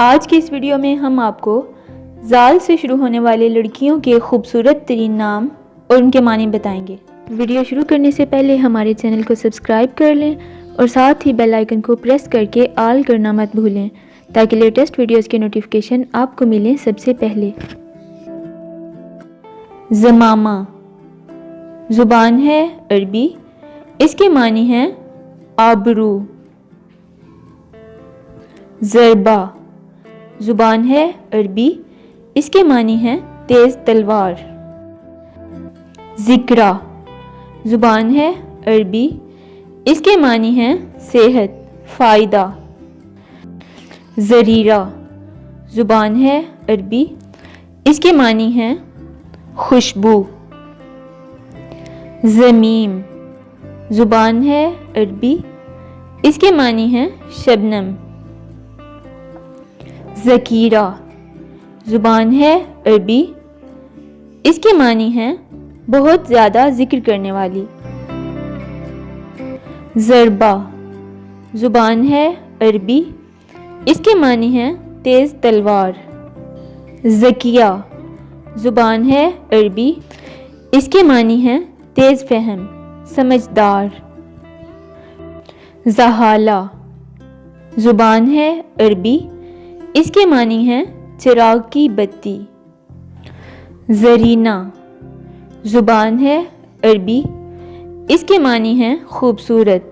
آج کی اس ویڈیو میں ہم آپ کو زال سے شروع ہونے والے لڑکیوں کے خوبصورت ترین نام اور ان کے معنی بتائیں گے۔ ویڈیو شروع کرنے سے پہلے ہمارے چینل کو سبسکرائب کر لیں اور ساتھ ہی بیل آئیکن کو پریس کر کے آل کرنا مت بھولیں تاکہ لیٹسٹ ویڈیوز کے نوٹیفیکیشن آپ کو ملیں سب سے پہلے۔ زمامہ زبان ہے عربی، اس کے معنی ہیں آبرو۔ ضربہ زبان ہے عربی، اس کے معنی ہیں تیز تلوار۔ ذکرہ زبان ہے عربی، اس کے معنی ہیں صحت، فائدہ۔ زریرہ زبان ہے عربی، اس کے معنی ہیں خوشبو۔ زمیم زبان ہے عربی، اس کے معنی ہیں شبنم۔ ذکیرہ زبان ہے عربی، اس کے معنی ہیں بہت زیادہ ذکر کرنے والی۔ ضربہ زبان ہے عربی، اس کے معنی ہیں تیز تلوار۔ ذکیہ زبان ہے عربی، اس کے معنی ہیں تیز فہم، سمجھدار۔ زحالہ زبان ہے عربی، اس کے معنی ہیں چراغ کی بتی۔ زرینہ زبان ہے عربی، اس کے معنی ہیں خوبصورت۔